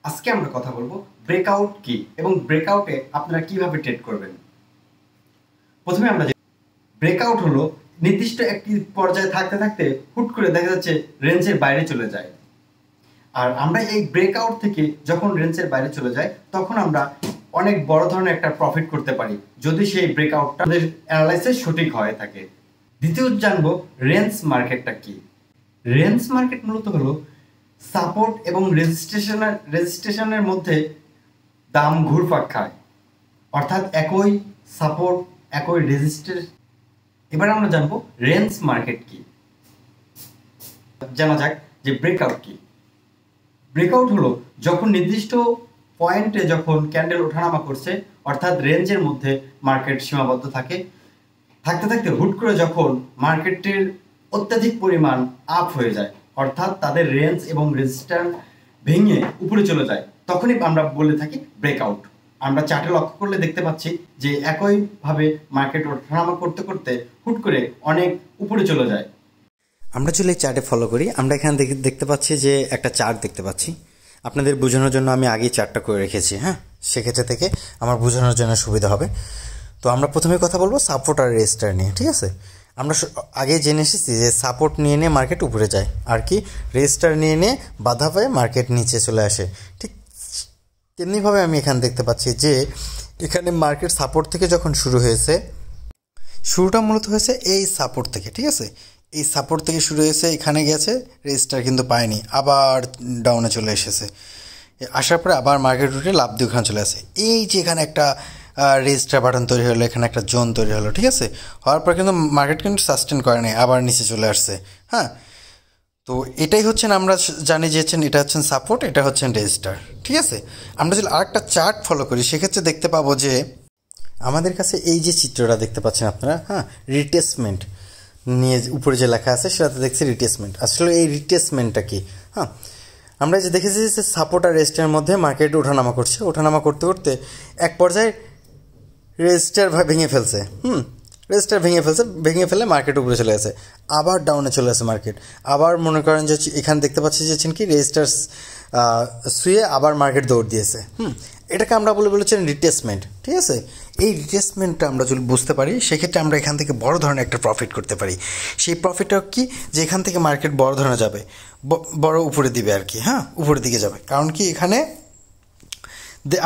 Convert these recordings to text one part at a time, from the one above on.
আজকে আমরা কথা বলবো ব্রেকআউট কি এবং ব্রেকআউটে আপনারা কিভাবে ট্রেড করবেন। প্রথমে আমরা ব্রেকআউট হলো নির্দিষ্ট একটি পর্যায়ে থাকতে থাকতে হুট করে দেখা যাচ্ছে রেঞ্জের বাইরে চলে যায়। আর আমরা এই ব্রেকআউট থেকে যখন রেঞ্জের বাইরে চলে যায় তখন আমরা অনেক বড় ধরনের একটা প্রফিট করতে পারি যদি সেই ব্রেকআউটটা আমাদের অ্যানালাইসিস সঠিক হয়ে থাকে। দ্বিতীয়ত জানবো রেঞ্জ মার্কেটটা কি। রেঞ্জ মার্কেট মূলত হলো সাপোর্ট এবং রেজিস্ট্রেশনের মধ্যে দাম ঘুরপাক খায়, অর্থাৎ একই সাপোর্ট একই রেজিস্ট্রেশন। এবার আমরা জানবো রেঞ্জ মার্কেট কি। জানা যাক যে ব্রেকআউট কি। ব্রেকআউট হলো যখন নির্দিষ্ট পয়েন্টে যখন ক্যান্ডেল ওঠানামা করছে, অর্থাৎ রেঞ্জের মধ্যে মার্কেট সীমাবদ্ধ থাকে, থাকতে থাকতে হুট করে যখন মার্কেটের অত্যাধিক পরিমাণ আপ হয়ে যায়, অর্থাৎ তাদের রেঞ্জ এবং রেজিস্ট্যান্স ভেঙে উপরে চলে যায়, তখনই আমরা বলে থাকি ব্রেকআউট। আমরা চার্টে লক্ষ্য করলে দেখতে পাচ্ছি যে একইভাবে মার্কেট ওঠানামা করতে করতে হুট করে অনেক উপরে চলে যায়। আমরা চলে চার্টে ফলো করি। আমরা এখানে দেখতে পাচ্ছি যে একটা চার্ট দেখতে পাচ্ছি। আপনাদের বোঝানোর জন্য আমি আগেই চার্টটা করে রেখেছি, হ্যাঁ, সেক্ষেত্রে থেকে আমার বোঝানোর জন্য সুবিধা হবে। তো আমরা প্রথমে কথা বলবো সাপোর্ট আর রেজিস্ট্যান্স নিয়ে, ঠিক আছে। আমরা আগে জেনে এসেছি যে সাপোর্ট নিয়ে নিয়ে মার্কেট উপরে যায়, আর কি রেজিস্ট্যান্স নিয়ে নিয়ে বাধা পায় মার্কেট নিচে চলে আসে। ঠিক তেমনিভাবে আমি এখানে দেখতে পাচ্ছি যে এখানে মার্কেট সাপোর্ট থেকে যখন শুরু হয়েছে, শুরুটা মূলত হয়েছে এই সাপোর্ট থেকে, ঠিক আছে। এই সাপোর্ট থেকে শুরু হয়েছে, এখানে গেছে, রেজিস্টার কিন্তু পায়নি, আবার ডাউনে চলে এসেছে। আসার পরে আবার মার্কেট উঠে লাভ দিয়ে ওখানে চলে আসে। এই যে এখানে একটা রেজিস্টার বাটন তৈরি হলো, এখানে একটা জোন তৈরি হলো, ঠিক আছে। হওয়ার পর কিন্তু মার্কেট কিন্তু সাস্টেন করে নাই, আবার নিচে চলে আসছে, হ্যাঁ। তো এটাই হচ্ছেন, আমরা জানি যে এটা হচ্ছেন সাপোর্ট, এটা হচ্ছেন রেজিস্টার, ঠিক আছে। আমরা যদি আরেকটা চার্ট ফলো করি সেক্ষেত্রে দেখতে পাবো যে আমাদের কাছে এই যে চিত্রটা দেখতে পাচ্ছেন আপনারা, হ্যাঁ, রিট্রেসমেন্ট নিয়ে উপরে যে লেখা আছে সেটাতে দেখছি রিট্রেসমেন্ট। আসলে এই রিট্রেসমেন্টটা কি? হ্যাঁ, আমরা যে দেখেছি যে সাপোর্ট আর রেজিস্টারের মধ্যে মার্কেট ওঠানামা করছে, ওঠানামা করতে করতে এক পর্যায়ে রেজিস্টার ভেঙে ফেলছে, রেজিস্টার ভেঙে ফেলে মার্কেট উপরে চলে গেছে, আবার ডাউনে চলে আসে মার্কেট। আবার মনে করেন যে এখানে দেখতে পাচ্ছি যে কি রেজিস্টার শুয়ে আবার মার্কেট দৌড় দিয়েছে, এটাকে আমরা বলেছেন রিট্রেসমেন্ট, ঠিক আছে। এই রিট্রেসমেন্টটা আমরা যদি বুঝতে পারি সেক্ষেত্রে আমরা এখান থেকে বড় ধরনের একটা প্রফিট করতে পারি। সেই প্রফিটটা কি, যে এখান থেকে মার্কেট বড় ধরনের যাবে, বড় উপরে দিবে আর কি, হ্যাঁ, উপরের দিকে যাবে। কারণ কি এখানে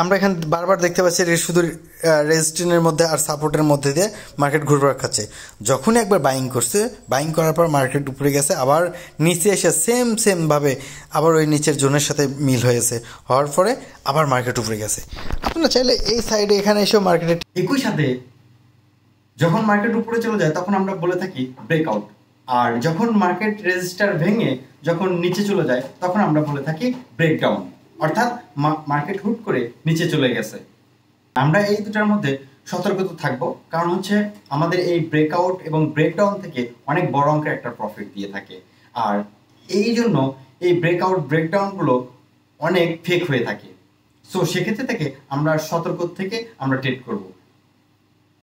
আমরা এখানে বারবার দেখতে পাচ্ছি শুধু রেজিস্ট্যান্সের মধ্যে আর সাপোর্টের মধ্যে দিয়ে মার্কেট ঘুরপাক খাচ্ছে। যখনই একবার বাইং করছে, বাইং করার পর মার্কেট উপরে গেছে, আবার নিচে এসে সেমভাবে আবার ওই নিচের জোনের সাথে মিল হয়েছে, হওয়ার পরে আবার মার্কেট উপরে গেছে। আপনারা চাইলে এই সাইডে এখানে এসেও মার্কেটে একই সাথে যখন মার্কেট উপরে চলে যায় তখন আমরা বলে থাকি ব্রেকআউট, আর যখন মার্কেট রেজিস্টার ভেঙে যখন নিচে চলে যায় তখন আমরা বলে থাকি ব্রেকডাউন, অর্থাৎ মার্কেট হুট করে নিচে চলে গেছে। আমরা এই দুটার মধ্যে সতর্ক থাকবো, কারণ হচ্ছে আমাদের এই ব্রেকআউট এবং ব্রেকডাউন থেকে অনেক বড় অঙ্কের একটা প্রফিট দিয়ে থাকে। আর এই জন্য এই ব্রেকআউট ব্রেকডাউনগুলো অনেক ফেক হয়ে থাকে। সো সেক্ষেত্রে থেকে আমরা সতর্ক থেকে আমরা ট্রেড করব।